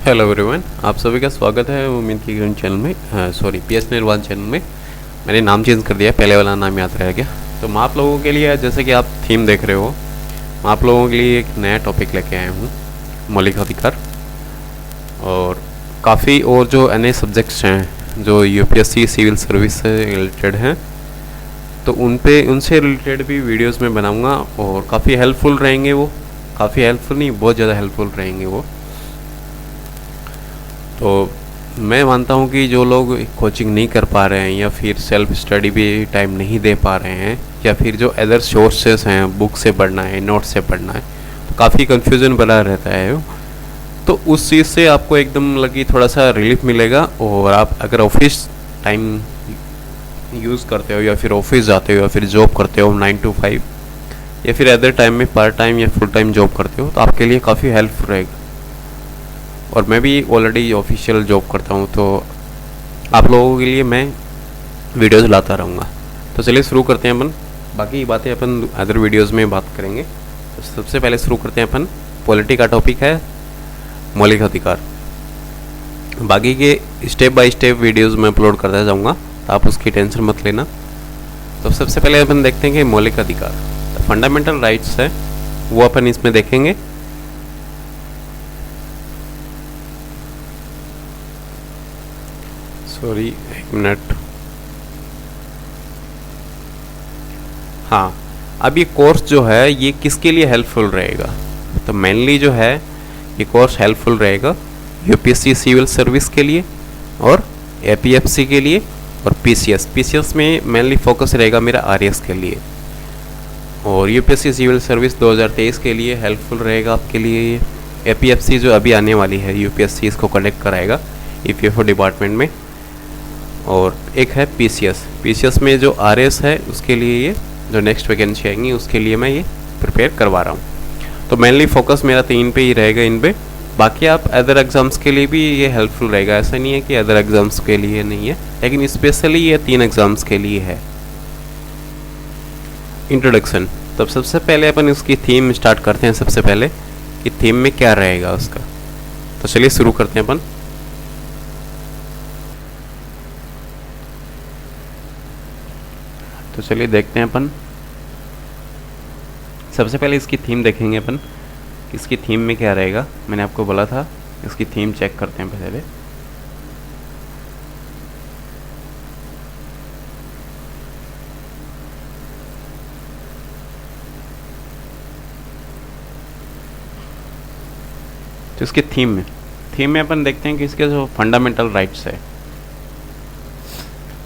Hello everyone, आप सभी का स्वागत है उम्मीद की ग्रीन चैनल में। PS निर्वाण चैनल में। मैंने नाम चेंज कर दिया, पहले वाला नाम याद रह गया। तो मैं आप लोगों के लिए, जैसे कि आप थीम देख रहे हो, मैं आप लोगों के लिए एक नया टॉपिक लेके आया हूँ, मौलिक अधिकार। और काफ़ी और जो अन्य सब्जेक्ट्स हैं जो यूपीएससी सिविल सर्विस से रिलेटेड हैं, तो उनसे रिलेटेड भी वीडियोज़ में बनाऊँगा और काफ़ी हेल्पफुल रहेंगे वो। काफ़ी हेल्पफुल नहीं, बहुत ज़्यादा हेल्पफुल रहेंगे वो। तो मैं मानता हूँ कि जो लोग कोचिंग नहीं कर पा रहे हैं या फिर सेल्फ स्टडी भी टाइम नहीं दे पा रहे हैं, या फिर जो अदर सोर्सेस हैं, बुक से पढ़ना है, नोट से पढ़ना है, तो काफ़ी कन्फ्यूज़न बना रहता है। तो उस चीज़ से आपको एकदम लगी थोड़ा सा रिलीफ मिलेगा। और आप अगर ऑफिस टाइम यूज़ करते हो या फिर ऑफिस जाते हो या फिर जॉब करते हो 9 to 5, या फिर अदर टाइम में पार्ट टाइम या फुल टाइम जॉब करते हो, तो आपके लिए काफ़ी हेल्पफुल रहेगा। और मैं भी ऑलरेडी ऑफिशियल जॉब करता हूँ, तो आप लोगों के लिए मैं वीडियोज़ लाता रहूँगा। तो चलिए शुरू करते हैं अपन। बाकी बातें अपन अदर वीडियोज़ में बात करेंगे। तो सबसे पहले शुरू करते हैं अपन। पॉलिटी का टॉपिक है मौलिक अधिकार। बाकी के स्टेप बाय स्टेप वीडियोज़ में अपलोड करता जाऊँगा, तो आप उसकी टेंशन मत लेना। तो सबसे पहले अपन देखते हैं कि मौलिक अधिकार, तो फंडामेंटल राइट्स है, वो अपन इसमें देखेंगे। सॉरी, एक मिनट। हाँ, अब ये कोर्स जो है ये किसके लिए हेल्पफुल रहेगा? तो मेनली जो है ये कोर्स हेल्पफुल रहेगा यूपीएससी सिविल सर्विस के लिए और एपीएफसी के लिए और पीसीएस में मेनली फोकस रहेगा मेरा आरएस के लिए। और यूपीएससी सिविल सर्विस 2023 के लिए हेल्पफुल रहेगा आपके लिए ये। एपीएफसी जो अभी आने वाली है, यूपीएससी इसको कनेक्ट कराएगा ईपीएफओ डिपार्टमेंट में। और एक है पीसीएस में जो आरएस है, उसके लिए ये जो नेक्स्ट वैकेंसी आएंगी उसके लिए मैं ये प्रिपेयर करवा रहा हूँ। तो मेनली फोकस मेरा 3 पे ही रहेगा, इन पे। बाकी आप अदर एग्ज़ाम्स के लिए भी ये हेल्पफुल रहेगा, ऐसा नहीं है कि अदर एग्ज़ाम्स के लिए नहीं है, लेकिन स्पेशली ये 3 एग्ज़ाम्स के लिए है। इंट्रोडक्शन। तब सबसे पहले अपन इसकी थीम स्टार्ट करते हैं। सबसे पहले कि थीम में क्या रहेगा उसका, तो चलिए शुरू करते हैं अपन। तो चलिए देखते हैं अपन। सबसे पहले इसकी थीम देखेंगे अपन, इसकी थीम में क्या रहेगा। मैंने आपको बोला था इसकी थीम चेक करते हैं पहले। तो इसके थीम में अपन देखते हैं कि इसके जो फंडामेंटल राइट्स है,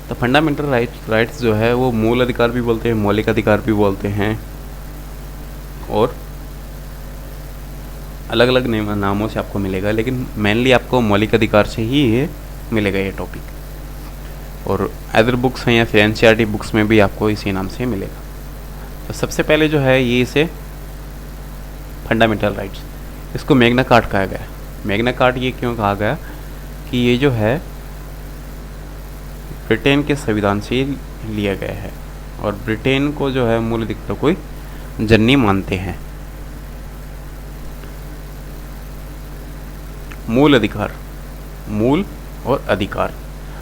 तो फंडामेंटल राइट्स जो है वो मूल अधिकार भी बोलते हैं, मौलिक अधिकार भी बोलते हैं, और अलग अलग नामों से आपको मिलेगा, लेकिन मेनली आपको मौलिक अधिकार से ही ये मिलेगा ये टॉपिक। और अदर बुक्स हैं या फिर एनसीईआरटी बुक्स में भी आपको इसी नाम से मिलेगा। तो सबसे पहले जो है ये इसे फंडामेंटल राइट्स, इसको मैग्ना कार्टा कहा गया। मैग्ना कार्टा ये क्यों कहा गया कि ये जो है ब्रिटेन के संविधान से लिया गया है, और ब्रिटेन को जो है मूल अधिकार कोई जननी मानते हैं। मूल अधिकार, मूल और अधिकार।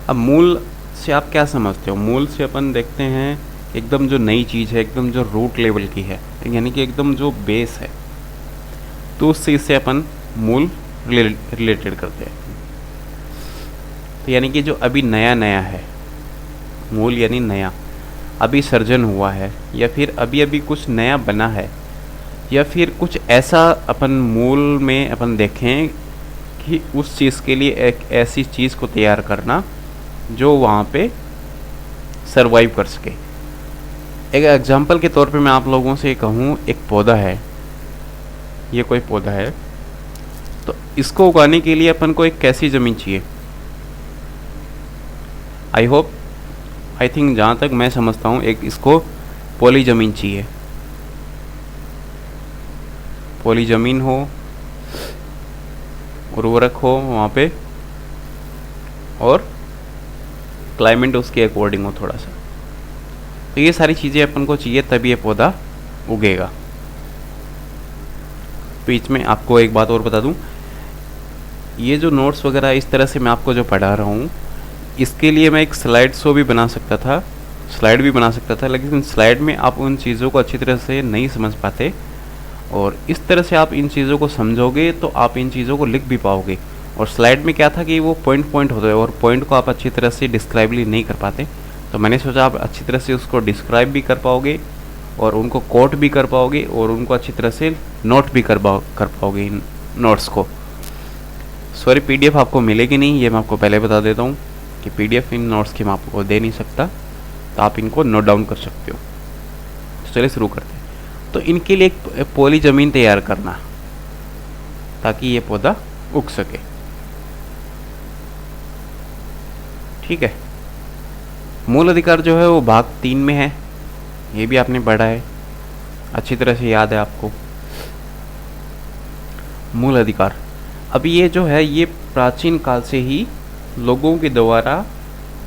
अब मूल से आप क्या समझते हो? मूल से अपन देखते हैं एकदम जो नई चीज़ है, एकदम जो रूट लेवल की है, यानी कि एकदम जो बेस है, तो उस चीज़ से अपन मूल रिलेटेड करते हैं। तो यानी कि जो अभी नया है, मूल यानी नया, अभी सर्जन हुआ है, या फिर अभी अभी कुछ नया बना है, या फिर कुछ ऐसा अपन मूल में अपन देखें कि उस चीज़ के लिए एक ऐसी चीज़ को तैयार करना जो वहाँ पे सरवाइव कर सके। एक एग्जांपल के तौर पे मैं आप लोगों से कहूँ, एक पौधा है, ये कोई पौधा है, तो इसको उगाने के लिए अपन को एक कैसी ज़मीन चाहिए? आई थिंक जहाँ तक मैं समझता हूँ, एक इसको पॉली ज़मीन चाहिए। पॉली ज़मीन हो, उर्वरक हो वहाँ पे, और क्लाइमेट उसके अकॉर्डिंग हो थोड़ा सा। तो ये सारी चीज़ें अपन को चाहिए, तभी ये पौधा उगेगा। बीच में आपको एक बात और बता दूं, ये जो नोट्स वगैरह इस तरह से मैं आपको जो पढ़ा रहा हूँ, इसके लिए मैं एक स्लाइड शो भी बना सकता था, स्लाइड भी बना सकता था, लेकिन स्लाइड में आप उन चीज़ों को अच्छी तरह से नहीं समझ पाते, और इस तरह से आप इन चीज़ों को समझोगे तो आप इन चीज़ों को लिख भी पाओगे। और स्लाइड में क्या था कि वो पॉइंट पॉइंट होते हैं और पॉइंट को आप अच्छी तरह से डिस्क्राइबली नहीं कर पाते, तो मैंने सोचा आप अच्छी तरह से उसको डिस्क्राइब भी कर पाओगे और उनको कोट भी कर पाओगे और उनको अच्छी तरह से नोट भी कर पाओगे इन नोट्स को। सॉरी, पीडीएफ आपको मिलेगी नहीं, ये मैं आपको पहले बता देता हूँ कि पीडीएफ इन नोट्स की मैं आपको दे नहीं सकता, तो आप इनको नोट डाउन कर सकते हो। तो चलिए शुरू करते हैं। तो इनके लिए एक पॉली ज़मीन तैयार करना ताकि ये पौधा उग सके। ठीक है, मूल अधिकार जो है वो भाग 3 में है, ये भी आपने पढ़ा है, अच्छी तरह से याद है आपको। मूल अधिकार, अब ये जो है ये प्राचीन काल से ही लोगों के द्वारा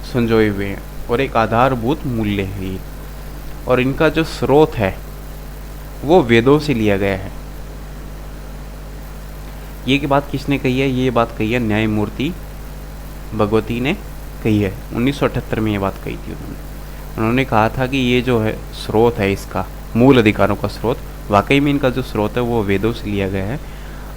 संजोए हुए हैं और एक आधारभूत मूल्य है ये, और इनका जो स्रोत है वो वेदों से लिया गया है। ये की बात किसने कही है? ये बात कही है न्यायमूर्ति भगवती ने कही है, 1978 में ये बात कही थी उन्होंने कहा था कि ये जो है स्रोत है इसका, मूल अधिकारों का स्रोत, वाकई में इनका जो स्रोत है वो वेदों से लिया गया है।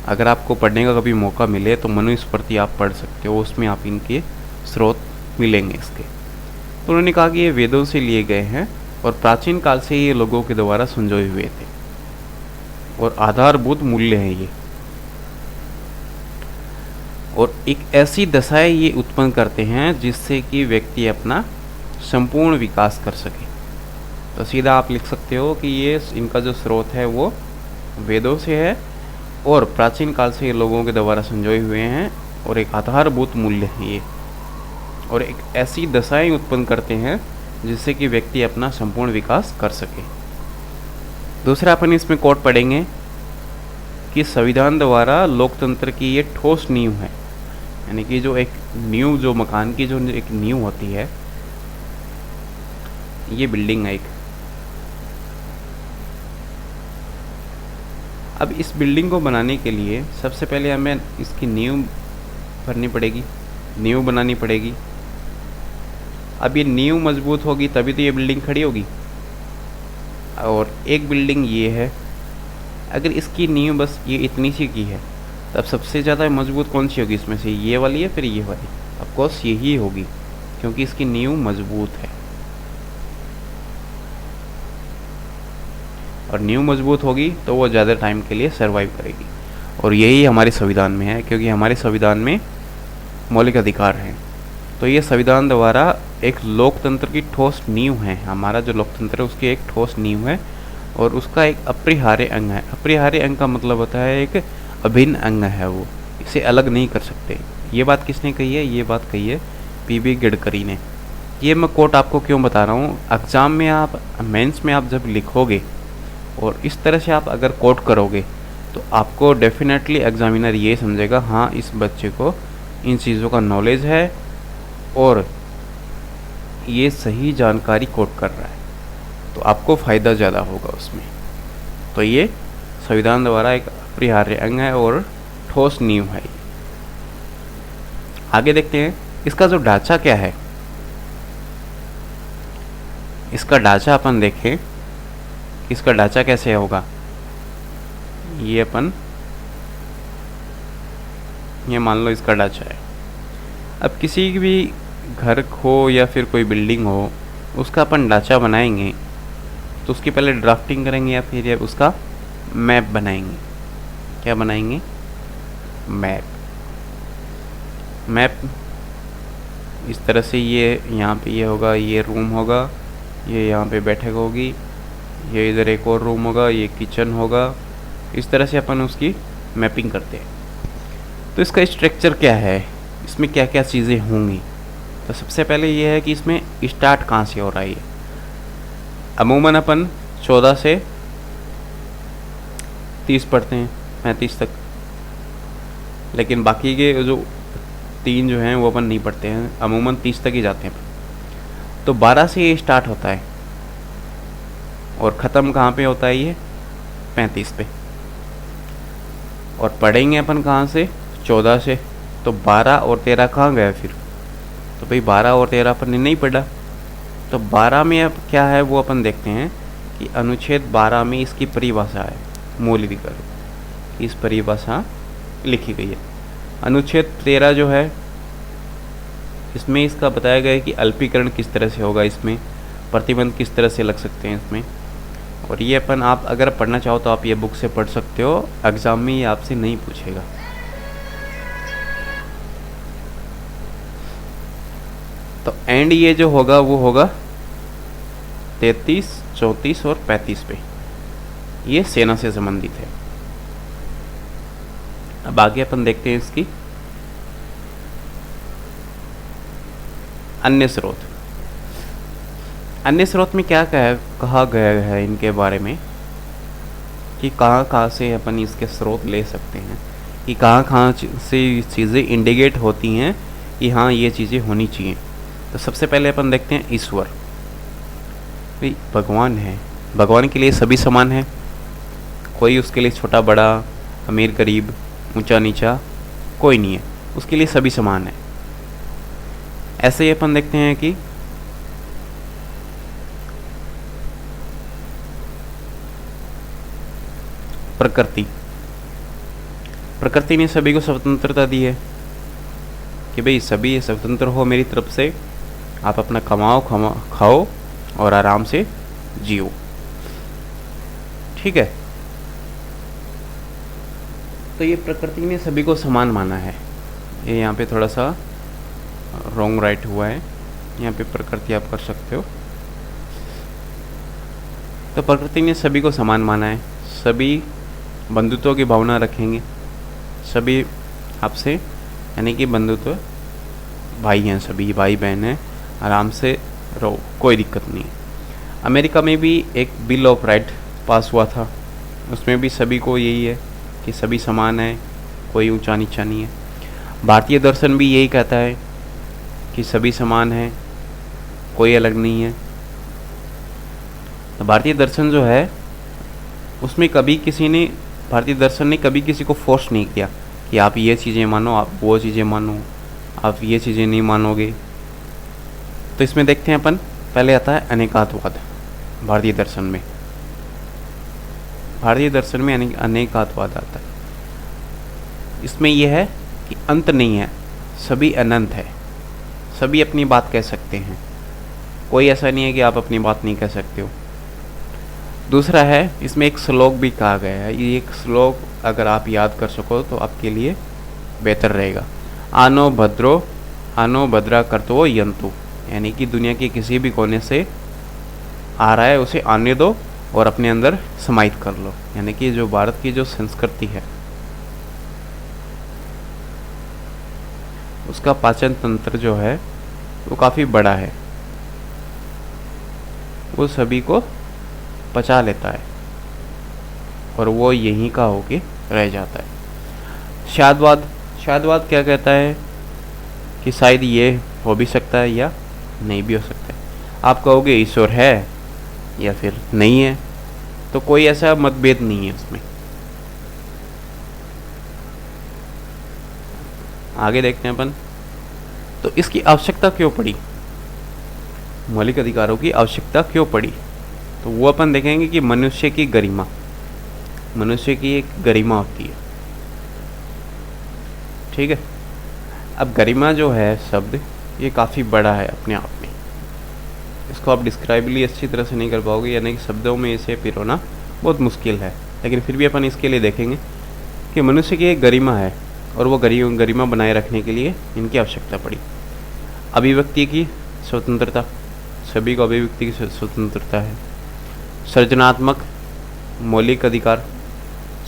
अगर आपको पढ़ने का कभी मौका मिले तो मनुस्मृति आप पढ़ सकते हो, उसमें आप इनके स्रोत मिलेंगे इसके। तो उन्होंने कहा कि ये वेदों से लिए गए हैं और प्राचीन काल से ये लोगों के द्वारा संजोए हुए थे और आधारभूत मूल्य हैं ये, और एक ऐसी दशाएं ये उत्पन्न करते हैं जिससे कि व्यक्ति अपना संपूर्ण विकास कर सके। तो सीधा आप लिख सकते हो कि ये इनका जो स्रोत है वो वेदों से है और प्राचीन काल से ये लोगों के द्वारा संजोए हुए हैं और एक आधारभूत मूल्य है ये, और एक ऐसी दशाएं उत्पन्न करते हैं जिससे कि व्यक्ति अपना संपूर्ण विकास कर सके। दूसरा अपन इसमें कोट पढ़ेंगे कि संविधान द्वारा लोकतंत्र की ये ठोस नींव है, यानी कि जो एक नींव, जो मकान की जो एक नींव होती है, ये बिल्डिंग है एक। अब इस बिल्डिंग को बनाने के लिए सबसे पहले हमें इसकी नींव भरनी पड़ेगी, नींव बनानी पड़ेगी। अब ये नींव मजबूत होगी तभी तो ये बिल्डिंग खड़ी होगी। और एक बिल्डिंग ये है, अगर इसकी नींव बस ये इतनी सी की है तब सबसे ज़्यादा मजबूत कौन सी होगी इसमें से? ये वाली है, फिर ये वाली? ऑफ कोर्स यही होगी, क्योंकि इसकी नींव मजबूत है। और नींव मजबूत होगी तो वो ज़्यादा टाइम के लिए सर्वाइव करेगी, और यही हमारे संविधान में है, क्योंकि हमारे संविधान में मौलिक अधिकार हैं। तो ये संविधान द्वारा एक लोकतंत्र की ठोस नींव है, हमारा जो लोकतंत्र है उसकी एक ठोस नींव है और उसका एक अपरिहार्य अंग है। अपरिहार्य अंग का मतलब होता है एक अभिन्न अंग है, वो इसे अलग नहीं कर सकते। ये बात किसने कही है? ये बात कही है पीबी गडकरी ने। ये मैं कोट आपको क्यों बता रहा हूँ, एग्ज़ाम में आप, मेंस में आप जब लिखोगे और इस तरह से आप अगर कोट करोगे तो आपको डेफिनेटली एग्जामिनर ये समझेगा हाँ इस बच्चे को इन चीज़ों का नॉलेज है और ये सही जानकारी कोट कर रहा है, तो आपको फ़ायदा ज़्यादा होगा उसमें। तो ये संविधान द्वारा एक अपरिहार्य अंग है और ठोस नींव है। आगे देखते हैं इसका जो ढांचा क्या है। इसका ढांचा अपन देखें, इसका ढांचा कैसे होगा। ये अपन, ये मान लो इसका ढांचा है। अब किसी भी घर हो या फिर कोई बिल्डिंग हो, उसका अपन ढांचा बनाएंगे तो उसकी पहले ड्राफ्टिंग करेंगे या फिर उसका मैप बनाएंगे। क्या बनाएंगे? मैप। मैप इस तरह से, ये यहाँ पे ये होगा, ये रूम होगा, ये यहाँ पे बैठक होगी, ये इधर एक और रूम होगा, ये किचन होगा। इस तरह से अपन उसकी मैपिंग करते हैं। तो इसका स्ट्रक्चर क्या है, इसमें क्या क्या चीज़ें होंगी। तो सबसे पहले ये है कि इसमें स्टार्ट कहाँ से हो रहा है। अमूमन अपन 14 से 30 पढ़ते हैं, 35 तक, लेकिन बाकी के जो 3 जो हैं वो अपन नहीं पढ़ते हैं, अमूमन 30 तक ही जाते हैं। तो 12 से ये स्टार्ट होता है और ख़त्म कहाँ पे होता है? ये 35 पे। और पढ़ेंगे अपन कहाँ से? 14 से। तो 12 और 13 कहाँ गया फिर? तो भाई 12 और 13 अपन ने नहीं पढ़ा। तो 12 में अब क्या है वो अपन देखते हैं कि अनुच्छेद 12 में इसकी परिभाषा है, मूल अधिकार, इस परिभाषा लिखी गई है। अनुच्छेद 13 जो है इसमें इसका बताया गया है कि अल्पीकरण किस तरह से होगा, इसमें प्रतिबंध किस तरह से लग सकते हैं इसमें। और ये अपन आप अगर पढ़ना चाहो तो आप ये बुक से पढ़ सकते हो, एग्ज़ाम में ये आपसे नहीं पूछेगा। तो एंड ये जो होगा वो होगा 33, 34 और 35 पे, ये सेना से संबंधित है। अब आगे अपन देखते हैं इसकी अन्य स्रोत। अन्य स्रोत में क्या कहा गया है इनके बारे में कि कहाँ कहाँ से अपन इसके स्रोत ले सकते हैं, कि कहाँ कहाँ से चीज़ें इंडिकेट होती हैं कि हाँ ये चीज़ें होनी चाहिए। तो सबसे पहले अपन देखते हैं ईश्वर। भाई भगवान है, भगवान के लिए सभी समान है, कोई उसके लिए छोटा बड़ा, अमीर गरीब, ऊंचा नीचा कोई नहीं है, उसके लिए सभी समान है। ऐसे ही अपन देखते हैं कि प्रकृति, प्रकृति ने सभी को स्वतंत्रता दी है कि भाई सभी स्वतंत्र हो मेरी तरफ से, आप अपना कमाओ खाओ और आराम से जियो, ठीक है। तो ये प्रकृति ने सभी को समान माना है। ये यहाँ पे थोड़ा सा रॉन्ग राइट हुआ है, यहाँ पे प्रकृति आप कर सकते हो। तो प्रकृति ने सभी को समान माना है, सभी बंधुत्व की भावना रखेंगे, सभी आपसे, यानी कि बंधुत्व, भाई हैं, सभी भाई बहन हैं, आराम से रहो, कोई दिक्कत नहीं है। अमेरिका में भी एक बिल ऑफ राइट पास हुआ था, उसमें भी सभी को यही है कि सभी समान है, कोई ऊंचा नीचा नहीं है। भारतीय दर्शन भी यही कहता है कि सभी समान है, कोई अलग नहीं है। तो भारतीय दर्शन जो है उसमें कभी भारतीय दर्शन ने कभी किसी को फोर्स नहीं किया कि आप ये चीज़ें मानो, आप वो चीज़ें मानो, आप ये चीज़ें नहीं मानोगे। तो इसमें देखते हैं अपन, पहले आता है अनेकात्ववाद। भारतीय दर्शन में अनेकात्ववाद आता है। इसमें यह है कि अंत नहीं है, सभी अनंत है, सभी अपनी बात कह सकते हैं, कोई ऐसा नहीं है कि आप अपनी बात नहीं कह सकते हो। दूसरा है, इसमें एक श्लोक भी कहा गया है, ये एक श्लोक अगर आप याद कर सको तो आपके लिए बेहतर रहेगा। आनो भद्रा कर्तवो यंतु, यानी कि दुनिया के किसी भी कोने से आ रहा है उसे आने दो और अपने अंदर समाहित कर लो। यानी कि जो भारत की जो संस्कृति है उसका पाचन तंत्र जो है वो काफ़ी बड़ा है, वो सभी को पचा लेता है और वो यहीं का होके रह जाता है। शायदवाद क्या कहता है कि शायद ये हो भी सकता है या नहीं भी हो सकता है। आप कहोगे ईश्वर है या फिर नहीं है, तो कोई ऐसा मतभेद नहीं है उसमें। आगे देखते हैं अपन, तो इसकी आवश्यकता क्यों पड़ी, मौलिक अधिकारों की आवश्यकता क्यों पड़ी, तो वो अपन देखेंगे कि मनुष्य की एक गरिमा होती है, ठीक है। अब गरिमा जो है शब्द, ये काफ़ी बड़ा है अपने आप में, इसको आप डिस्क्राइबली अच्छी तरह से नहीं कर पाओगे, यानी कि शब्दों में इसे पिरोना बहुत मुश्किल है। लेकिन फिर भी अपन इसके लिए देखेंगे कि मनुष्य की एक गरिमा है और वो गरिमा बनाए रखने के लिए इनकी आवश्यकता पड़ी। अभिव्यक्ति की स्वतंत्रता, सभी को अभिव्यक्ति की स्वतंत्रता है। सृजनात्मक मौलिक अधिकार,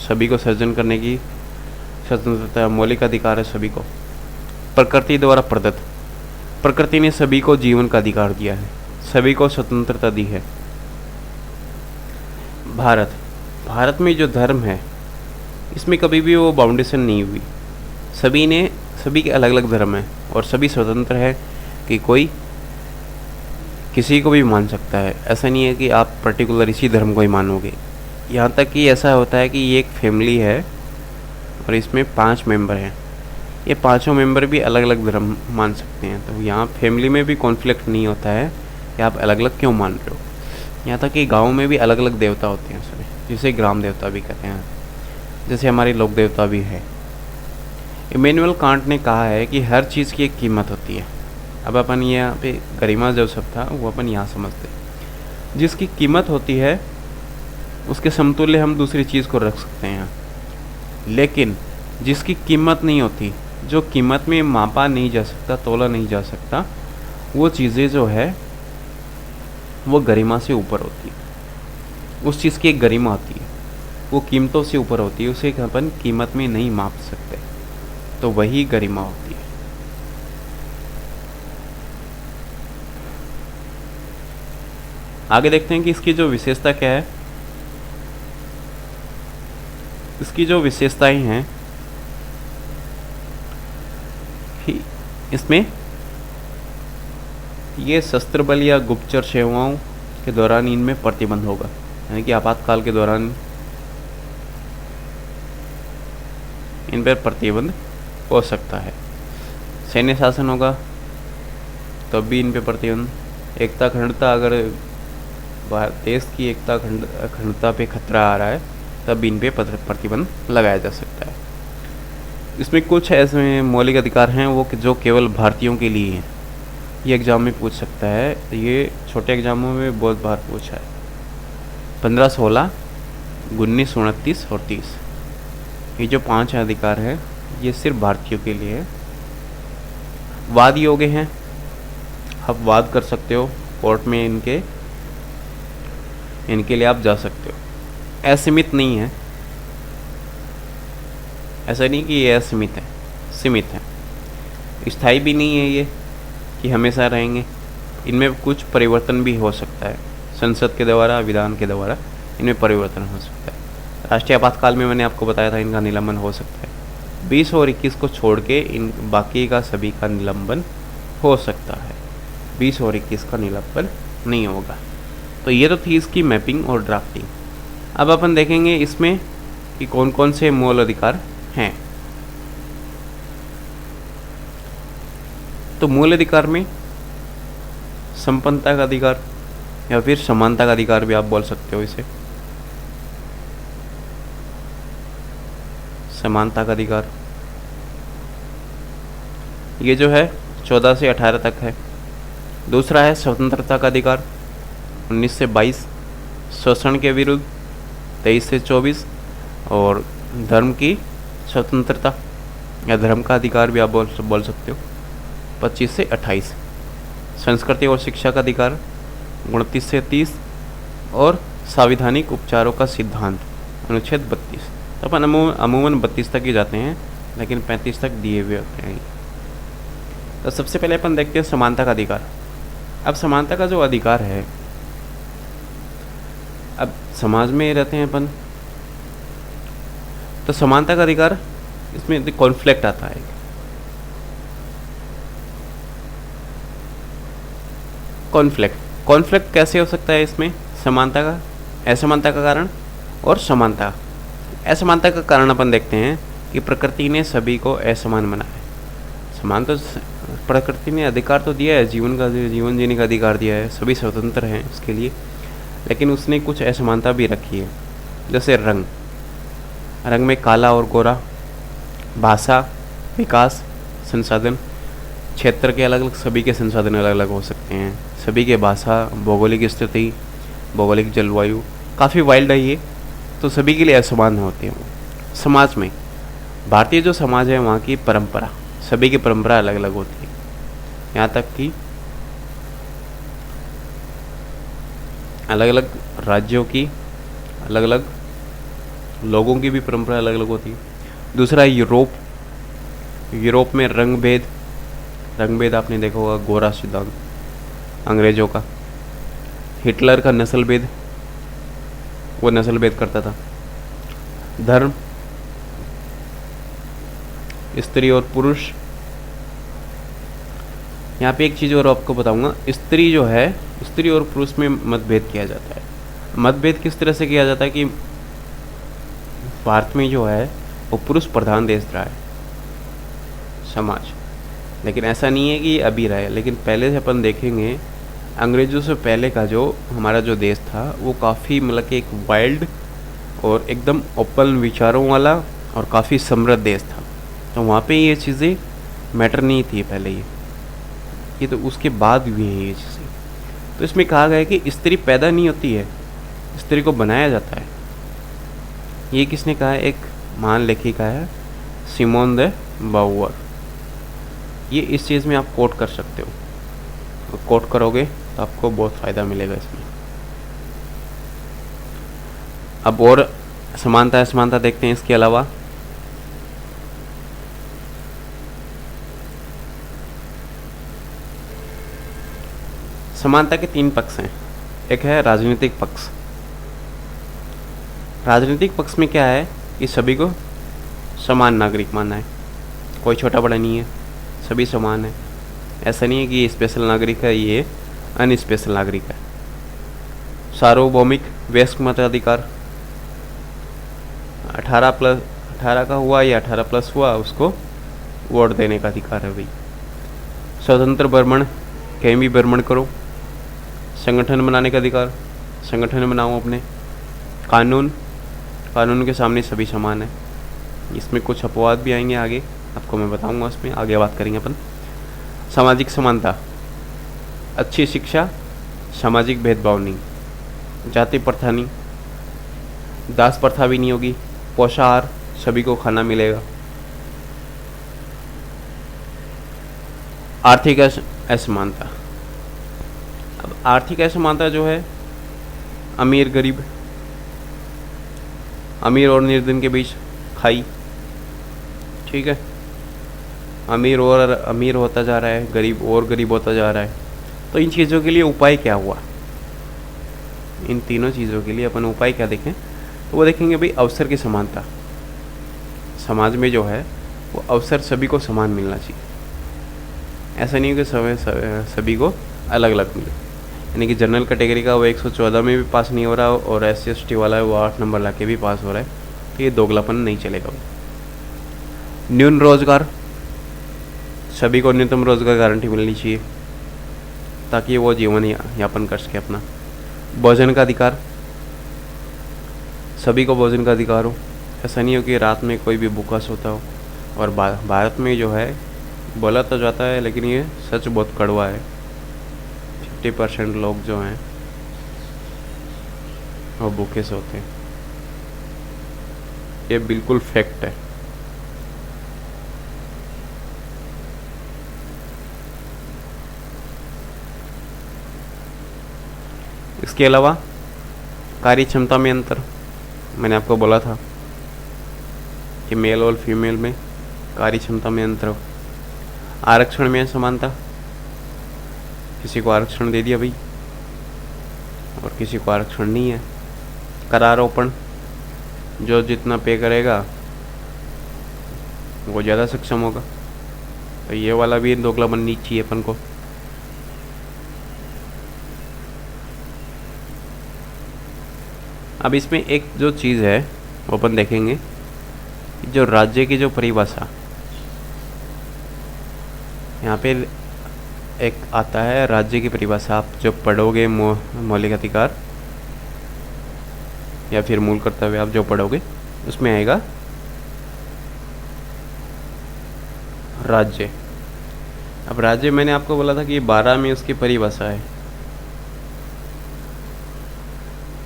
सभी को सृजन करने की स्वतंत्रता, मौलिक अधिकार है सभी को। प्रकृति द्वारा प्रदत्त, प्रकृति ने सभी को जीवन का अधिकार दिया है, सभी को स्वतंत्रता दी है। भारत में जो धर्म है इसमें कभी भी वो बाउंडेशन नहीं हुई, सभी के अलग अलग धर्म हैं और सभी स्वतंत्र है कि कोई किसी को भी मान सकता है। ऐसा नहीं है कि आप पर्टिकुलर इसी धर्म को ही मानोगे। यहाँ तक कि ऐसा होता है कि ये एक फैमिली है और इसमें 5 मेंबर हैं, ये पांचों मेंबर भी अलग अलग धर्म मान सकते हैं। तो यहाँ फैमिली में भी कॉन्फ्लिक्ट नहीं होता है कि आप अलग अलग क्यों मान रहे हो। यहाँ तक कि गाँव में भी अलग अलग देवता होते हैं सभी, जिसे ग्राम देवता भी कहते हैं, जैसे हमारी लोक देवता भी है। इमैनुअल कांट ने कहा है कि हर चीज़ की एक कीमत होती है। अब अपन ये यहाँ पे गरिमा जो सब था वो अपन यहाँ समझते हैं। जिसकी कीमत होती है उसके समतुल्य हम दूसरी चीज़ को रख सकते हैं, लेकिन जिसकी कीमत नहीं होती, जो कीमत में मापा नहीं जा सकता, तोला नहीं जा सकता, वो चीज़ें जो है वो गरिमा से ऊपर होती है। उस चीज़ की एक गरिमा होती है, वो कीमतों से ऊपर होती है, उसे अपन कीमत में नहीं माप सकते, तो वही गरिमा होती है। आगे देखते हैं कि इसकी जो विशेषता क्या है। इसकी जो विशेषताएं हैं कि इसमें ये शस्त्र बल या गुप्तचर सेवाओं के दौरान इनमें प्रतिबंध होगा, यानी कि आपातकाल के दौरान इन पर प्रतिबंध हो सकता है। सैन्य शासन होगा तब भी इन पे प्रतिबंध। एकता अखंडता, अगर देश की एकता अखंडता पे खतरा आ रहा है तब भी इन पे प्रतिबंध लगाया जा सकता है। इसमें कुछ ऐसे मौलिक अधिकार हैं वो जो केवल भारतीयों के लिए हैं। ये एग्ज़ाम में पूछ सकता है, ये छोटे एग्ज़ामों में बहुत बार पूछा है। 15, 16, 19, 29 और 30, ये जो 5 अधिकार हैं ये सिर्फ भारतीयों के लिए है। वाद योग्य हैं, आप वाद कर सकते हो कोर्ट में, इनके लिए आप जा सकते हो। असीमित नहीं है, ऐसा नहीं कि ये असीमित है, सीमित है। स्थायी भी नहीं है ये कि हमेशा रहेंगे, इनमें कुछ परिवर्तन भी हो सकता है। संसद के द्वारा, विधान के द्वारा इनमें परिवर्तन हो सकता है। राष्ट्रीय आपातकाल में मैंने आपको बताया था इनका निलंबन हो सकता है। 20 और 21 को छोड़ के इन बाकी का सभी का निलंबन हो सकता है। 20 और 21 का निलंबन नहीं होगा। तो ये तो थी इसकी मैपिंग और ड्राफ्टिंग। अब अपन देखेंगे इसमें कि कौन कौन से मूल अधिकार हैं। तो मूल अधिकार में संपन्नता का अधिकार या फिर समानता का अधिकार भी आप बोल सकते हो इसे। समानता का अधिकार ये जो है 14 से 18 तक है। दूसरा है स्वतंत्रता का अधिकार 19 से 22, शोषण के विरुद्ध 23 से 24 और धर्म की स्वतंत्रता या धर्म का अधिकार भी आप बोल सकते हो 25 से 28। संस्कृति और शिक्षा का अधिकार 29 से 30 और संवैधानिक उपचारों का सिद्धांत अनुच्छेद 32। तो अपन अमूमन 32 तक ही जाते हैं, लेकिन 35 तक दिए हुए होते हैं। तो सबसे पहले अपन देखते हैं समानता का अधिकार। अब समानता का जो अधिकार है, अब समाज में रहते हैं अपन, तो समानता का अधिकार इसमें कॉन्फ्लिक्ट आता है। कॉन्फ्लिक्ट कैसे हो सकता है इसमें? समानता का, असमानता का कारण और समानता। असमानता का कारण अपन देखते हैं कि प्रकृति ने सभी को असमान बनाया है। समान तो प्रकृति ने अधिकार तो दिया है, जीवन जीने का अधिकार दिया है, सभी स्वतंत्र हैं इसके लिए, लेकिन उसने कुछ असमानता भी रखी है। जैसे रंग में काला और गोरा, भाषा, विकास, संसाधन, क्षेत्र के अलग अलग, सभी के संसाधन अलग अलग हो सकते हैं, सभी के भाषा, भौगोलिक स्थिति, भौगोलिक जलवायु काफ़ी वाइल्ड है ये, तो सभी के लिए असमान होते हैं। समाज में भारतीय जो समाज है वहाँ की परंपरा, सभी की परंपरा अलग अलग होती है। यहाँ तक कि अलग अलग राज्यों की अलग अलग लोगों की भी परंपरा अलग अलग होती है। दूसरा यूरोप में रंग भेद आपने देखा होगा, गोरा सिद्धांत अंग्रेजों का। हिटलर का नस्ल भेद, वो नस्ल भेद करता था। धर्म, स्त्री और पुरुष। यहाँ पे एक चीज़ और आपको बताऊंगा, स्त्री जो है, स्त्री और पुरुष में मतभेद किया जाता है। मतभेद किस तरह से किया जाता है कि भारत में जो है वो पुरुष प्रधान देश रहा है, समाज। लेकिन ऐसा नहीं है कि ये अभी रहे, लेकिन पहले से अपन देखेंगे अंग्रेज़ों से पहले का जो हमारा जो देश था वो काफ़ी मतलब कि एक वाइल्ड और एकदम ओपन विचारों वाला और काफ़ी समृद्ध देश था। तो वहाँ पे ये चीज़ें मैटर नहीं थी पहले, ये तो उसके बाद हुई हैं ये चीज़ें। तो इसमें कहा गया है कि स्त्री पैदा नहीं होती है, स्त्री को बनाया जाता है। ये किसने कहा है? एक महान लेखिका है, सिमोन दे बाउवर। ये इस चीज़ में आप कोट कर सकते हो, तो कोट करोगे तो आपको बहुत फ़ायदा मिलेगा इसमें। अब और समानता असमानता देखते हैं इसके अलावा। समानता के 3 पक्ष हैं। एक है राजनीतिक पक्ष। राजनीतिक पक्ष में क्या है कि सभी को समान नागरिक मानना है, कोई छोटा बड़ा नहीं है, सभी समान है। ऐसा नहीं है कि ये स्पेशल नागरिक है, ये अनस्पेशल नागरिक है। सार्वभौमिक वयस्क मताधिकार, 18 का हुआ या 18 प्लस हुआ उसको वोट देने का अधिकार है भाई। स्वतंत्र भ्रमण, कहीं भी भ्रमण करो। संगठन बनाने का अधिकार, संगठन बनाओ अपने। कानून के सामने सभी समान है। इसमें कुछ अपवाद भी आएंगे आगे, आपको मैं बताऊंगा, उसमें आगे बात करेंगे अपन। सामाजिक समानता, अच्छी शिक्षा, सामाजिक भेदभाव नहीं, जाति प्रथा नहीं, दास प्रथा भी नहीं होगी, पोषाहार सभी को खाना मिलेगा। आर्थिक असमानता। अब आर्थिक असमानता जो है, अमीर गरीब, अमीर और निर्धन के बीच खाई, ठीक है। अमीर और अमीर होता जा रहा है, गरीब और गरीब होता जा रहा है। तो इन चीज़ों के लिए उपाय क्या हुआ? इन तीनों चीज़ों के लिए अपन उपाय क्या देखें, तो वो देखेंगे भाई अवसर की समानता। समाज में जो है वो अवसर सभी को समान मिलना चाहिए। ऐसा नहीं है कि सभी को अलग अलग मिले, यानी कि जनरल कैटेगरी का वो 114 में भी पास नहीं हो रहा और SC/ST वाला है वो 8 नंबर ला के भी पास हो रहा है, तो ये दोगलापन नहीं चलेगा। न्यून रोजगार, सभी को न्यूनतम रोजगार गारंटी मिलनी चाहिए ताकि वो जीवन यापन कर सके अपना। भोजन का अधिकार, सभी को भोजन का अधिकार हो। ऐसा नहीं हो कि रात में कोई भी भूखा सोता हो। और भारत में जो है बोला तो जाता है, लेकिन ये सच बहुत कड़वा है। 50% लोग जो हैं वो भूखे सोते हैं, ये बिल्कुल फैक्ट है। इसके अलावा कार्य क्षमता में अंतर, मैंने आपको बोला था कि मेल और फीमेल में कार्य क्षमता में अंतर हो। आरक्षण में समानता, किसी को आरक्षण दे दिया भाई और किसी को आरक्षण नहीं है। करारोपण, जो जितना पे करेगा वो ज़्यादा सक्षम होगा। तो ये वाला भी दोगला बननी चाहिए अपन को। अब इसमें एक जो चीज़ है वो अपन देखेंगे, जो राज्य की जो परिभाषा, यहाँ पे एक आता है राज्य की परिभाषा। आप जब पढ़ोगे मौलिक अधिकार या फिर मूल कर्तव्य, आप जो पढ़ोगे उसमें आएगा राज्य। अब राज्य मैंने आपको बोला था कि 12 में उसकी परिभाषा है,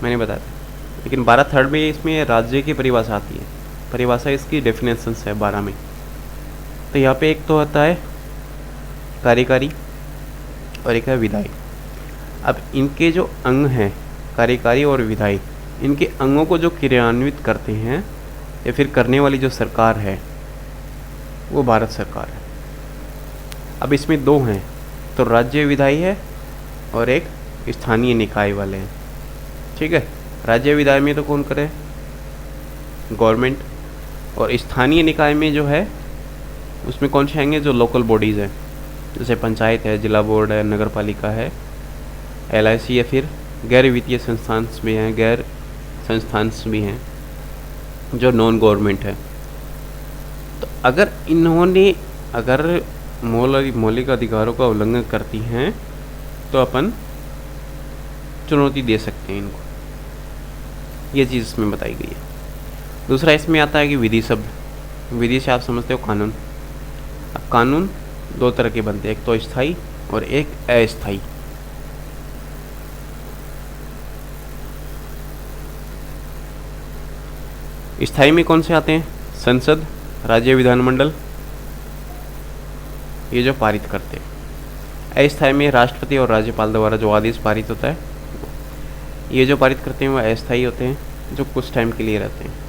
मैंने बताया था। लेकिन 12 थर्ड में इसमें राज्य की परिभाषा आती है। परिभाषा इसकी डेफिनेशंस है 12 में। तो यहाँ पे एक तो होता है कार्यकारी और एक है विधायी। अब इनके जो अंग हैं कार्यकारी और विधायी, इनके अंगों को जो क्रियान्वित करते हैं या फिर करने वाली जो सरकार है वो भारत सरकार है। अब इसमें 2 हैं, तो राज्य विधायी है और एक स्थानीय निकाय वाले हैं, ठीक है। राज्य विधायी में तो कौन करे? गवर्नमेंट। और स्थानीय निकाय में जो है उसमें कौन से आएंगे? जो लोकल बॉडीज़ हैं, जैसे पंचायत है, जिला बोर्ड है, नगर पालिका है, LIC या फिर गैर वित्तीय संस्थान भी हैं, गैर संस्थान भी हैं जो नॉन गवर्नमेंट है। तो अगर इन्होंने अगर मौलिक अधिकारों का उल्लंघन करती हैं तो अपन चुनौती दे सकते हैं इनको, ये चीज़ इसमें बताई गई है। दूसरा इसमें आता है कि विधि शब्द। विधि से आप समझते हो कानून। अब कानून दो तरह के बनते हैं, एक तो स्थायी और एक अस्थायी। स्थायी में कौन से आते हैं? संसद, राज्य विधानमंडल, ये जो पारित करते हैं। अस्थायी में राष्ट्रपति और राज्यपाल द्वारा जो आदेश पारित होता है, ये जो पारित करते हैं वो अस्थायी होते हैं, जो कुछ टाइम के लिए रहते हैं।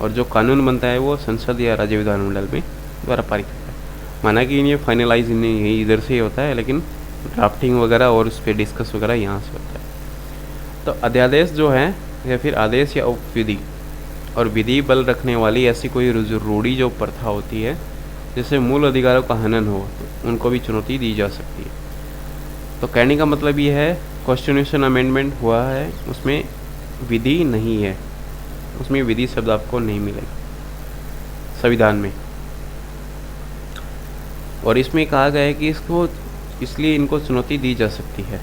और जो कानून बनता है वो संसद या राज्य विधानमंडल में द्वारा पारित होता है। माना कि ये फाइनलाइज नहीं इधर से ही होता है, लेकिन ड्राफ्टिंग वगैरह और उस पर डिस्कस वगैरह यहाँ से होता है। तो अध्यादेश जो है या फिर आदेश या उपविधि और विधि बल रखने वाली ऐसी कोई रूढ़ी जो प्रथा होती है जिससे मूल अधिकारों का हनन हो, तो उनको भी चुनौती दी जा सकती है। तो कहने का मतलब ये है, कॉन्स्टिट्यूशन अमेंडमेंट हुआ है, उसमें विधि नहीं है, उसमें विधि शब्द आपको नहीं मिलेगा संविधान में। और इसमें कहा गया है कि इसको इसलिए इनको चुनौती दी जा सकती है।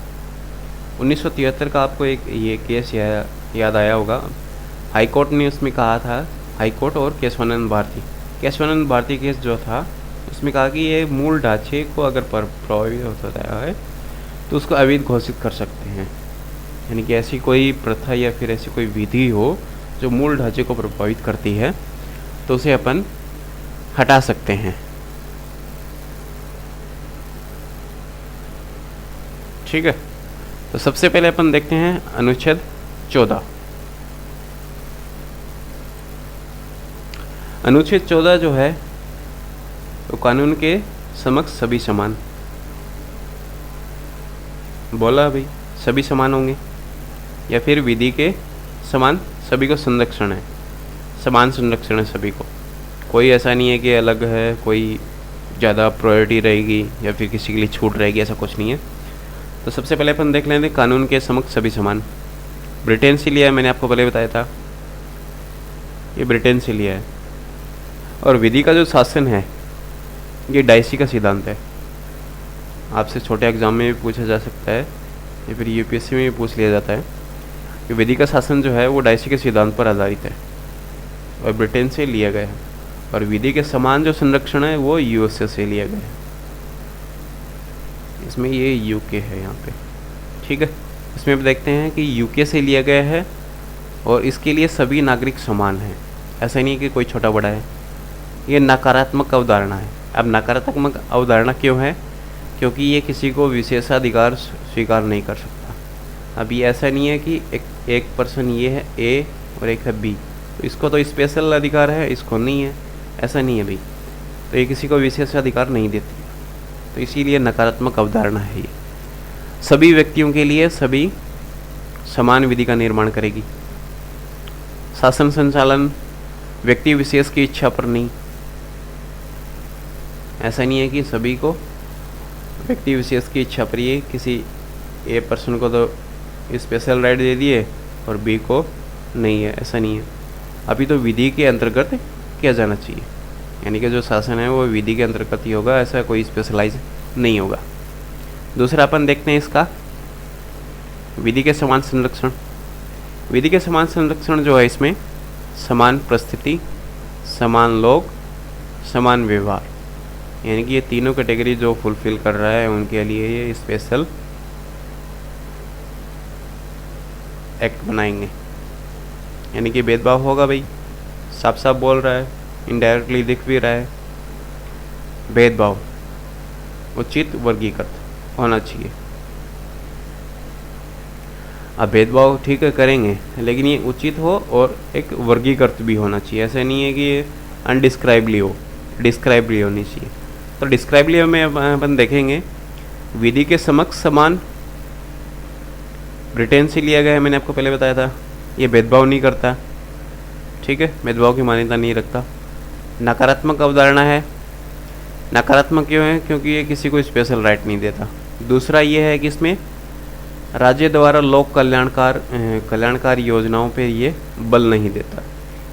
1973 का आपको एक ये केस याद आया होगा। हाई कोर्ट ने उसमें कहा था, हाई कोर्ट और केशवानंद भारती केस जो था, उसमें कहा कि ये मूल ढांचे को अगर प्रभावित होता है तो उसको अवैध घोषित कर सकते हैं। यानी कि ऐसी कोई प्रथा या फिर ऐसी कोई विधि हो जो मूल ढांचे को प्रभावित करती है तो उसे अपन हटा सकते हैं। ठीक है, तो सबसे पहले अपन देखते हैं अनुच्छेद 14। अनुच्छेद 14 जो है तो कानून के समक्ष सभी समान। बोला भाई सभी समान होंगे, या फिर विधि के समान सभी को संरक्षण है, समान संरक्षण है सभी को। कोई ऐसा नहीं है कि अलग है, कोई ज़्यादा प्रायोरिटी रहेगी या फिर किसी के लिए छूट रहेगी, ऐसा कुछ नहीं है। तो सबसे पहले अपन देख लेते हैं कानून के समक्ष सभी समान। ब्रिटेन से लिया है, मैंने आपको पहले बताया था, ये ब्रिटेन से लिया है। और विधि का जो शासन है ये डाइसी का सिद्धांत है। आपसे छोटे एग्जाम में भी पूछा जा सकता है या फिर यूपीएससी में भी पूछ लिया जाता है कि विधि का शासन जो है वो डाइसी के सिद्धांत पर आधारित है और ब्रिटेन से लिया गया है। और विधि के समान जो संरक्षण है वो यूएसए से लिया गया है। इसमें ये यूके है यहाँ पे। ठीक है, इसमें भी देखते हैं कि यूके से लिया गया है और इसके लिए सभी नागरिक समान हैं। ऐसा नहीं है कि कोई छोटा बड़ा है। ये नकारात्मक अवधारणा है। अब नकारात्मक अवधारणा क्यों है? क्योंकि ये किसी को विशेषाधिकार स्वीकार नहीं कर सकता। अब ये ऐसा नहीं है कि एक पर्सन ये है ए और एक है बी, तो इसको तो स्पेशल अधिकार है, इसको नहीं है, ऐसा नहीं है भाई। तो ये किसी को विशेषाधिकार नहीं देती, तो इसीलिए नकारात्मक अवधारणा है ये। सभी व्यक्तियों के लिए सभी समान विधि का निर्माण करेगी। शासन संचालन व्यक्ति विशेष की इच्छा पर नहीं। ऐसा नहीं है कि सभी को व्यक्ति विशेष की इच्छा पर, ये किसी ए पर्सन को तो स्पेशल राइट दे दिए और बी को नहीं है, ऐसा नहीं है। अभी तो विधि के अंतर्गत किया जाना चाहिए, यानी कि जो शासन है वो विधि के अंतर्गत ही होगा, ऐसा कोई स्पेशलाइज नहीं होगा। दूसरा अपन देखते हैं इसका विधि के समान संरक्षण। विधि के समान संरक्षण जो है, इसमें समान परिस्थिति, समान लोग, समान व्यवहार, यानी कि ये तीनों कैटेगरी जो फुलफिल कर रहा है उनके लिए ये स्पेशल एक्ट बनाएंगे। यानी कि भेदभाव होगा भाई, साफ साफ बोल रहा है, इनडायरेक्टली दिख भी रहा है। भेदभाव उचित वर्गीकृत होना चाहिए। अब भेदभाव ठीक है करेंगे, लेकिन ये उचित हो और एक वर्गीकृत भी होना चाहिए। ऐसा नहीं है कि ये अनडिस्क्राइबली हो, डिस्क्राइबली होनी चाहिए। तो डिस्क्राइबली में अपन देखेंगे विधि के समक्ष समान ब्रिटेन से लिया गया है, मैंने आपको पहले बताया था। ये भेदभाव नहीं करता, ठीक है, भेदभाव की मान्यता नहीं रखता। नकारात्मक अवधारणा है। नकारात्मक क्यों है? क्योंकि ये किसी को स्पेशल राइट नहीं देता। दूसरा ये है कि इसमें राज्य द्वारा लोक कल्याणकारी योजनाओं पे ये बल नहीं देता।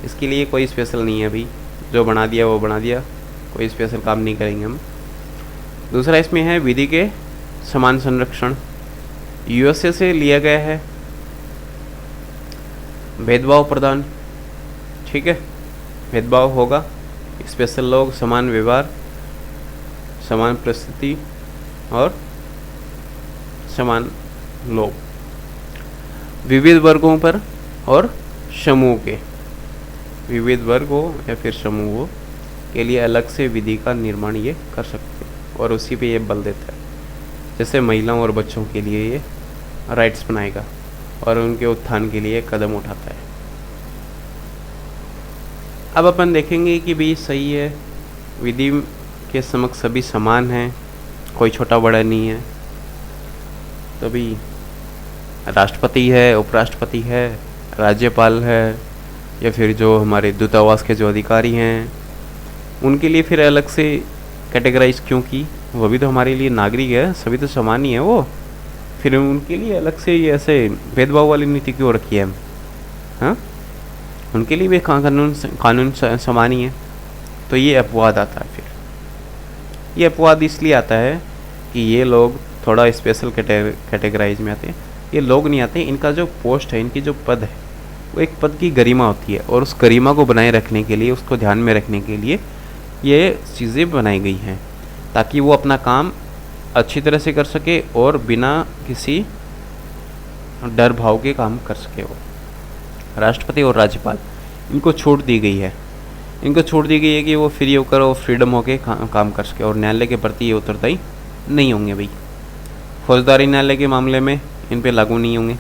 इसके लिए कोई स्पेशल नहीं है भाई, जो बना दिया वो बना दिया, कोई स्पेशल काम नहीं करेंगे हम। दूसरा इसमें है विधि के समान संरक्षण, यूएसए से लिया गया है। भेदभाव प्रदान, ठीक है, भेदभाव होगा, स्पेशल लोग, समान व्यवहार, समान परिस्थिति और समान लोग। विविध वर्गों पर और समूह के, विविध वर्ग हो या फिर समूह हो के लिए अलग से विधि का निर्माण ये कर सकते हैं और उसी पे ये बल देता है। जैसे महिलाओं और बच्चों के लिए ये राइट्स बनाएगा और उनके उत्थान के लिए कदम उठाता है। अब अपन देखेंगे कि भी सही है, विधि के समक्ष सभी समान हैं, कोई छोटा बड़ा नहीं है। तो भी राष्ट्रपति है, उपराष्ट्रपति है, राज्यपाल है, या फिर जो हमारे दूतावास के जो अधिकारी हैं उनके लिए फिर अलग से कैटेगराइज क्यों की? वो भी तो हमारे लिए नागरिक है, सभी तो समान ही है वो, फिर उनके लिए अलग से ये ऐसे भेदभाव वाली नीति क्यों रखी है? हाँ, उनके लिए भी कानून समान ही है। तो ये अपवाद आता है। फिर ये अपवाद इसलिए आता है कि ये लोग थोड़ा स्पेशल कैटेगराइज में आते हैं। ये लोग नहीं आते, इनका जो पोस्ट है, इनकी जो पद है, वो एक पद की गरिमा होती है और उस गरिमा को बनाए रखने के लिए, उसको ध्यान में रखने के लिए ये चीज़ें बनाई गई हैं ताकि वो अपना काम अच्छी तरह से कर सके और बिना किसी डर भाव के काम कर सके। वो राष्ट्रपति और राज्यपाल, इनको छूट दी गई है, इनको छूट दी गई है कि वो फ्री होकर और फ्रीडम होकर काम कर सके और न्यायालय के प्रति ये उत्तरदायी नहीं होंगे। भाई फौजदारी न्यायालय के मामले में इन पे लागू नहीं होंगे।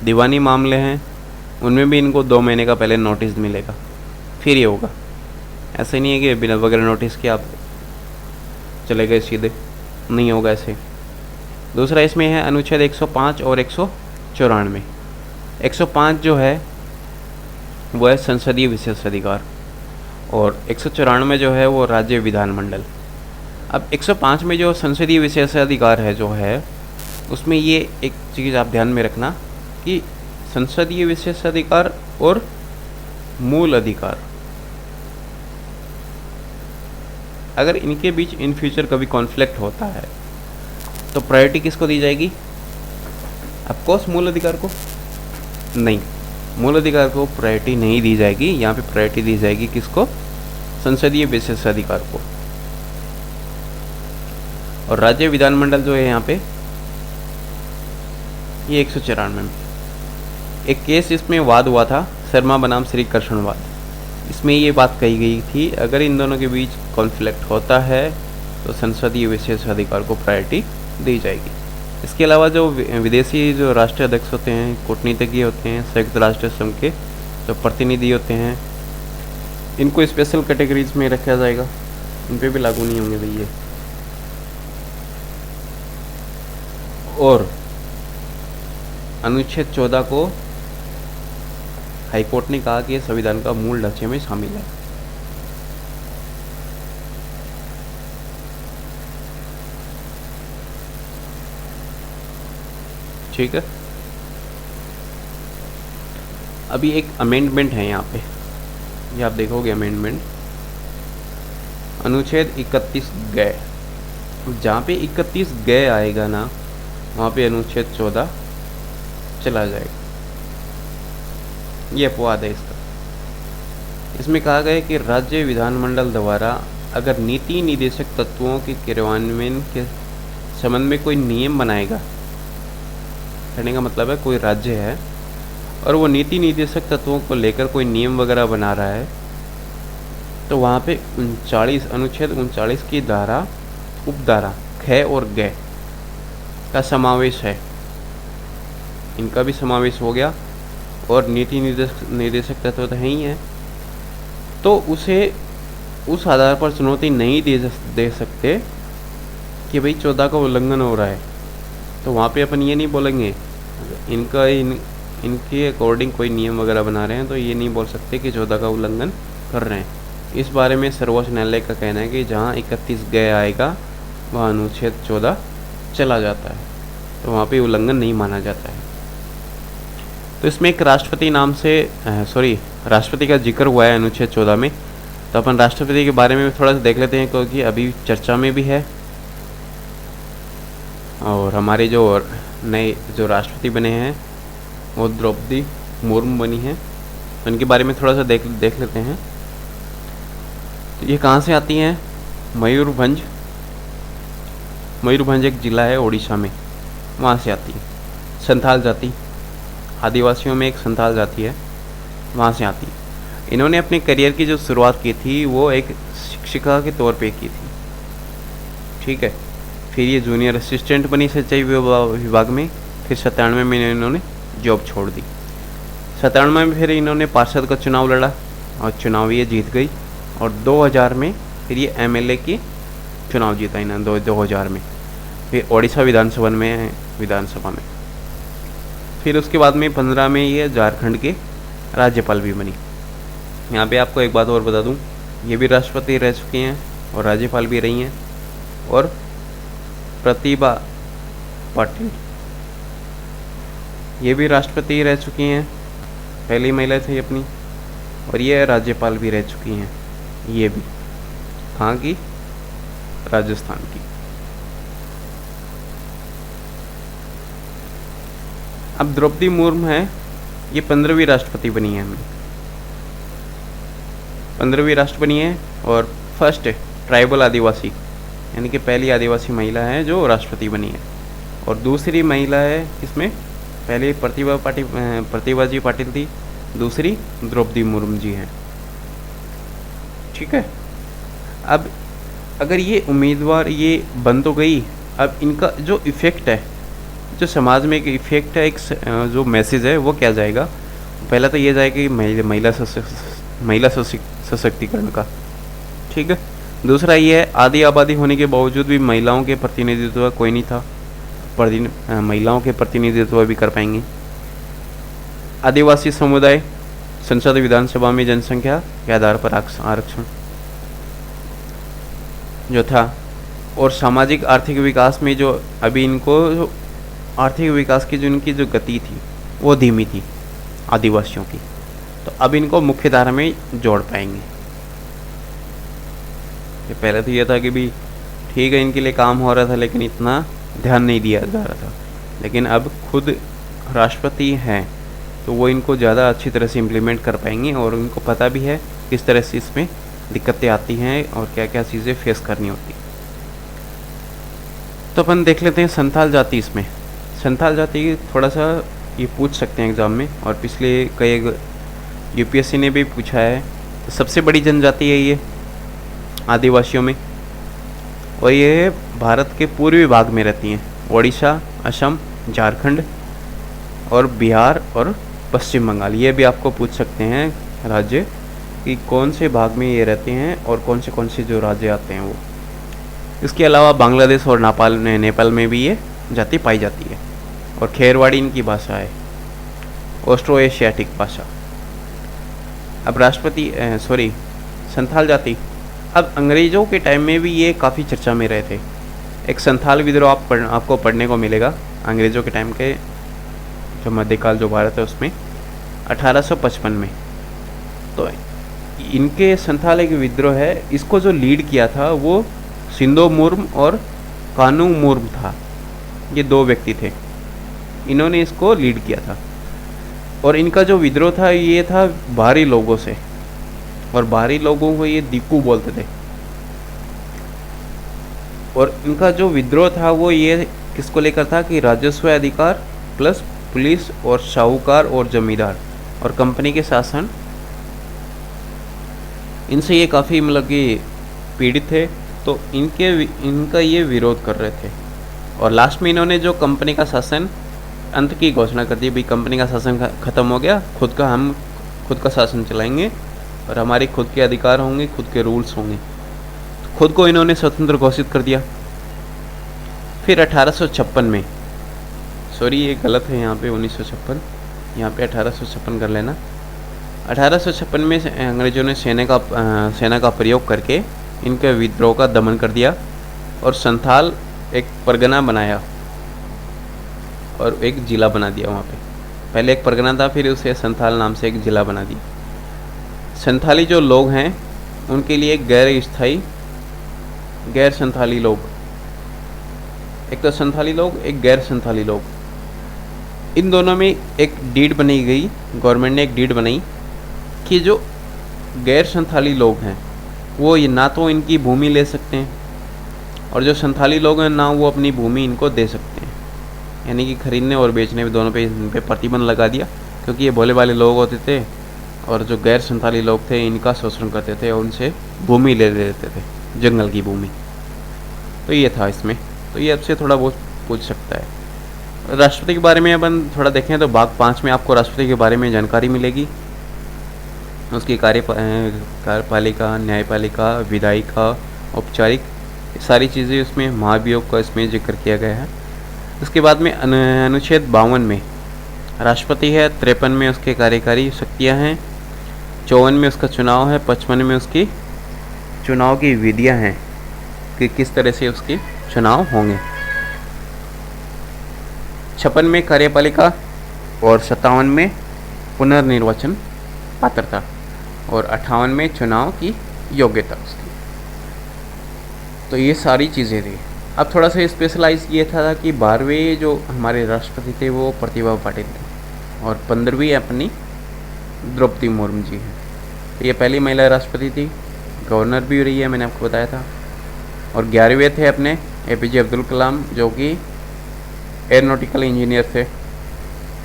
दीवानी मामले हैं उनमें भी इनको 2 महीने का पहले नोटिस मिलेगा, फिर ये होगा। ऐसे नहीं है कि बिना बगैर नोटिस के आप चले गए सीधे, नहीं होगा ऐसे। दूसरा इसमें है अनुच्छेद 105 और 194। 105 जो है वो है संसदीय विशेष अधिकार और 194 जो है वो राज्य विधानमंडल। अब 105 में जो संसदीय विशेष अधिकार है जो है, उसमें ये एक चीज़ आप ध्यान में रखना कि संसदीय विशेष अधिकार और मूल अधिकार, अगर इनके बीच इन फ्यूचर कभी कॉन्फ्लिक्ट होता है तो प्रायोरिटी किसको दी जाएगी? ऑफकोर्स मूल अधिकार को नहीं, मूल अधिकार को प्रायोरिटी नहीं दी जाएगी। यहाँ पे प्रायोरिटी दी जाएगी किसको? संसदीय विशेष अधिकार को। और राज्य विधानमंडल जो है यहाँ पे ये 194 में एक केस इसमें वाद हुआ था, शर्मा बनाम श्री कृष्ण वाद। इसमें ये बात कही गई थी अगर इन दोनों के बीच कॉन्फ्लिक्ट होता है तो संसदीय विशेष अधिकार को प्रायोरिटी दी जाएगी। इसके अलावा जो विदेशी जो राष्ट्रीय अध्यक्ष होते हैं, कूटनीतिज्ञ होते हैं, संयुक्त राष्ट्र संघ के जो प्रतिनिधि होते हैं, इनको स्पेशल कैटेगरीज में रखा जाएगा, इन पे भी लागू नहीं होंगे भैया। और अनुच्छेद 14 को हाईकोर्ट ने कहा कि यह संविधान का मूल ढांचे में शामिल है। ठीक है, अभी एक अमेंडमेंट है यहाँ पे, ये आप देखोगे अमेंडमेंट अनुच्छेद 31 गए, जहाँ पे 31 गए आएगा ना वहाँ पे अनुच्छेद 14 चला जाएगा। ये अपवाद है इसका। इसमें कहा गया कि राज्य विधानमंडल द्वारा अगर नीति निदेशक तत्वों के क्रियान्वयन के संबंध में कोई नियम बनाएगा, कहने का मतलब है कोई राज्य है और वो नीति निदेशक तत्वों को लेकर कोई नियम वगैरह बना रहा है, तो वहाँ पे 39 अनुच्छेद 39 की धारा उपधारा ख और ग का समावेश है, इनका भी समावेश हो गया। और नीति निदेशक तत्व तो है ही है, तो उसे उस आधार पर चुनौती नहीं दे सकते कि भाई 14 का उल्लंघन हो रहा है। तो वहाँ पे अपन ये नहीं बोलेंगे इनके अकॉर्डिंग कोई नियम वगैरह बना रहे हैं तो ये नहीं बोल सकते कि 14 का उल्लंघन कर रहे हैं। इस बारे में सर्वोच्च न्यायालय का कहना है कि जहाँ 31 गए आएगा वहाँ अनुच्छेद 14 चला जाता है, तो वहाँ पे उल्लंघन नहीं माना जाता है। तो इसमें एक राष्ट्रपति नाम से राष्ट्रपति का जिक्र हुआ है अनुच्छेद 14 में। तो अपन राष्ट्रपति के बारे में भी थोड़ा सा देख लेते हैं, क्योंकि अभी चर्चा में भी है। और हमारे जो नए जो राष्ट्रपति बने हैं वो द्रौपदी मुर्मू बनी हैं, तो इनके बारे में थोड़ा सा देख लेते हैं। तो ये कहाँ से आती हैं? मयूरभंज एक ज़िला है उड़ीसा में, वहाँ से आती है। संथाल जाति, आदिवासियों में एक संथाल जाति है, वहाँ से आती है। इन्होंने अपने करियर की जो शुरुआत की थी वो एक शिक्षिका के तौर पे की थी, ठीक है। फिर ये जूनियर असिस्टेंट बनी सिंचाई विभाग में। फिर 97 में इन्होंने जॉब छोड़ दी। 97 में फिर इन्होंने पार्षद का चुनाव लड़ा और चुनाव ये जीत गई। और 2000 में फिर ये एमएलए की चुनाव जीता इन्होंने 2000 में। फिर ओडिशा विधानसभा में फिर उसके बाद में 15 में ये झारखंड के राज्यपाल भी बनी। यहाँ पे आपको एक बात और बता दूँ, ये भी राष्ट्रपति रह चुकी हैं और राज्यपाल भी रही हैं। और प्रतिभा पाटिल ये भी राष्ट्रपति रह चुकी हैं, पहली महिला थी अपनी। और ये राज्यपाल भी रह चुकी हैं, ये भी कहाँ की? राजस्थान की। अब द्रौपदी मुर्मू है, ये 15वीं राष्ट्रपति बनी है, हमें 15वीं राष्ट्रपति बनी है। और फर्स्ट ट्राइबल आदिवासी, यानी कि पहली आदिवासी महिला है जो राष्ट्रपति बनी है। और दूसरी महिला है इसमें, पहली प्रतिभा जी पाटिल थी, दूसरी द्रौपदी मुर्मू जी हैं, ठीक है। अब अगर ये उम्मीदवार ये बन तो गई, अब इनका जो इफ़ेक्ट है, जो समाज में एक इफ़ेक्ट है, एक जो मैसेज है वो क्या जाएगा? पहला तो ये जाएगा कि महिला सशक्तिकरण का, ठीक है। दूसरा ये है, आधी आबादी होने के बावजूद भी महिलाओं के प्रतिनिधित्व कोई नहीं था, महिलाओं के प्रतिनिधित्व भी कर पाएंगे। आदिवासी समुदाय संसद विधानसभा में जनसंख्या के आधार पर आरक्षण जो था। और सामाजिक आर्थिक विकास में जो अभी इनको जो आर्थिक विकास की जो इनकी जो गति थी वो धीमी थी आदिवासियों की, तो अब इनको मुख्य धारा में जोड़ पाएंगे। पहले तो ये था कि भी ठीक है इनके लिए काम हो रहा था, लेकिन इतना ध्यान नहीं दिया जा रहा था। लेकिन अब खुद राष्ट्रपति हैं तो वो इनको ज़्यादा अच्छी तरह से इम्प्लीमेंट कर पाएंगे, और उनको पता भी है किस तरह से इसमें दिक्कतें आती हैं और क्या क्या चीज़ें फेस करनी होती। तो अपन देख लेते हैं संथाल जाति। इसमें संथाल जाति थोड़ा सा ये पूछ सकते हैं एग्ज़ाम में, और पिछले कई यूपीएससी ने भी पूछा है। तो सबसे बड़ी जनजाति है ये आदिवासियों में, और ये भारत के पूर्वी भाग में रहती हैं। ओडिशा, असम, झारखंड और बिहार और पश्चिम बंगाल, ये भी आपको पूछ सकते हैं राज्य कि कौन से भाग में ये रहते हैं और कौन से जो राज्य आते हैं वो। इसके अलावा बांग्लादेश और नेपाल में भी ये जाति पाई जाती है। और खेरवाड़ी इनकी भाषा है, ऑस्ट्रो एशियाटिक भाषा। अब संथाल जाति, अब अंग्रेज़ों के टाइम में भी ये काफ़ी चर्चा में रहे थे। एक संथाल विद्रोह आपको पढ़ने को मिलेगा अंग्रेज़ों के टाइम के, जो मध्यकाल जो भारत है उसमें 1855 में। तो इनके संथाल एक विद्रोह है, इसको जो लीड किया था वो सिंधो मुर्मू और कानू मुर्मू था। ये दो व्यक्ति थे, इन्होंने इसको लीड किया था। और इनका जो विद्रोह था ये था बाहरी लोगों से, और बाहरी लोगों को ये दीकू बोलते थे। और इनका जो विद्रोह था वो ये किसको लेकर था कि राजस्व अधिकार प्लस पुलिस और साहूकार और जमींदार और कंपनी के शासन, इनसे ये काफ़ी मतलब कि पीड़ित थे। तो इनका ये विरोध कर रहे थे। और लास्ट में इन्होंने जो कंपनी का शासन अंत की घोषणा कर दी, भाई कंपनी का शासन ख़त्म हो गया, हम खुद का शासन चलाएंगे और हमारे खुद के अधिकार होंगे, खुद के रूल्स होंगे। तो खुद को इन्होंने स्वतंत्र घोषित कर दिया। फिर 1856 में, सॉरी ये गलत है यहाँ पे 1956, यहाँ पे 1856 कर लेना। 1856 में अंग्रेज़ों ने सेना का प्रयोग करके इनके विद्रोह का दमन कर दिया और संथाल एक परगना बनाया और एक ज़िला बना दिया वहाँ पे। पहले एक परगना था, फिर उसे संथाल नाम से एक ज़िला बना दिया। संथाली जो लोग हैं उनके लिए गैर स्थायी गैर संथाली लोग, एक तो संथाली लोग, एक गैर संथाली लोग, इन दोनों में एक डीड बनाई गई, गवर्नमेंट ने एक डीड बनाई कि जो गैर संथाली लोग हैं वो ये ना तो इनकी भूमि ले सकते हैं, और जो संथाली लोग हैं ना वो अपनी भूमि इनको दे सकते हैं। यानी कि खरीदने और बेचने में दोनों पे इन पे प्रतिबंध लगा दिया, क्योंकि ये भोले भाले लोग होते थे और जो गैर संथाली लोग थे इनका शोषण करते थे और उनसे भूमि ले लेते थे, जंगल की भूमि। तो ये था इसमें, तो ये आपसे थोड़ा बहुत पूछ सकता है। राष्ट्रपति के बारे में अपन थोड़ा देखें तो भाग 5 में आपको राष्ट्रपति के बारे में जानकारी मिलेगी, उसकी कार्यपालिका, न्यायपालिका, विधायिका, औपचारिक, सारी चीज़ें उसमें महाभियोग का इसमें जिक्र किया गया है। उसके बाद में अनुच्छेद 52 में राष्ट्रपति है, 53 में उसके कार्यकारी शक्तियाँ हैं, 54 में उसका चुनाव है, 55 में उसकी चुनाव की विधियाँ हैं कि किस तरह से उसके चुनाव होंगे, 56 में कार्यपालिका और 57 में पुनर्निर्वाचन पात्रता और 58 में चुनाव की योग्यता उसकी। तो ये सारी चीज़ें थी। अब थोड़ा सा स्पेशलाइज ये था कि 12वें जो हमारे राष्ट्रपति थे वो प्रतिभा पाटिल थे और 15वीं अपनी द्रौपदी मुर्मू जी हैं। तो ये पहली महिला राष्ट्रपति थी, गवर्नर भी रही है, मैंने आपको बताया था। और 11वें थे अपने APJ अब्दुल कलाम जो कि एयरोनॉटिकल इंजीनियर थे,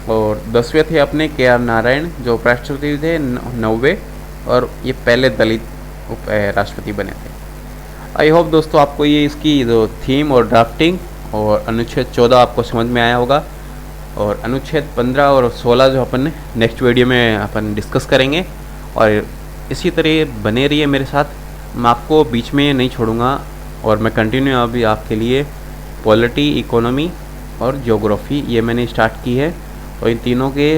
और 10वें थे अपने KR नारायण जो उपराष्ट्रपति थे 9वें, और ये पहले दलित राष्ट्रपति बने थे। आई होप दोस्तों आपको ये इसकी जो थीम और ड्राफ्टिंग और अनुच्छेद 14 आपको समझ में आया होगा, और अनुच्छेद 15 और 16 जो अपन नेक्स्ट वीडियो में अपन डिस्कस करेंगे। और इसी तरह बने रहिए मेरे साथ, मैं आपको बीच में नहीं छोड़ूंगा, और मैं कंटिन्यू अभी आपके लिए पॉलिटी, इकोनॉमी और ज्योग्राफी ये मैंने स्टार्ट की है, और इन तीनों के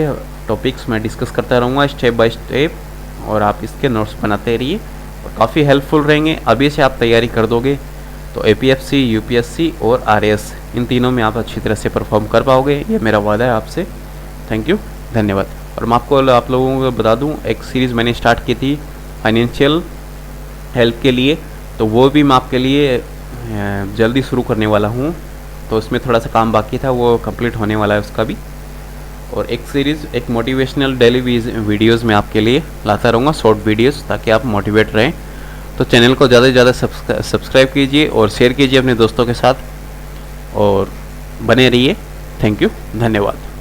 टॉपिक्स मैं डिस्कस करता रहूँगा स्टेप बाय स्टेप, और आप इसके नोट्स बनाते रहिए और काफ़ी हेल्पफुल रहेंगे। अभी से आप तैयारी कर दोगे तो APFC, UPSC और RAS इन तीनों में आप अच्छी तरह से परफॉर्म कर पाओगे, ये मेरा वादा है आपसे। थैंक यू, धन्यवाद। और मैं आपको आप लोगों को बता दूं, एक सीरीज़ मैंने स्टार्ट की थी फाइनेंशियल हेल्प के लिए, तो वो भी मैं आपके लिए जल्दी शुरू करने वाला हूँ। तो उसमें थोड़ा सा काम बाकी था, वो कंप्लीट होने वाला है उसका भी। और एक सीरीज़, एक मोटिवेशनल डेली वीडियोस में आपके लिए लाता रहूँगा, शॉर्ट वीडियोस, ताकि आप मोटिवेट रहें। तो चैनल को ज़्यादा से ज़्यादा सब्सक्राइब कीजिए और शेयर कीजिए अपने दोस्तों के साथ, और बने रहिए। थैंक यू, धन्यवाद।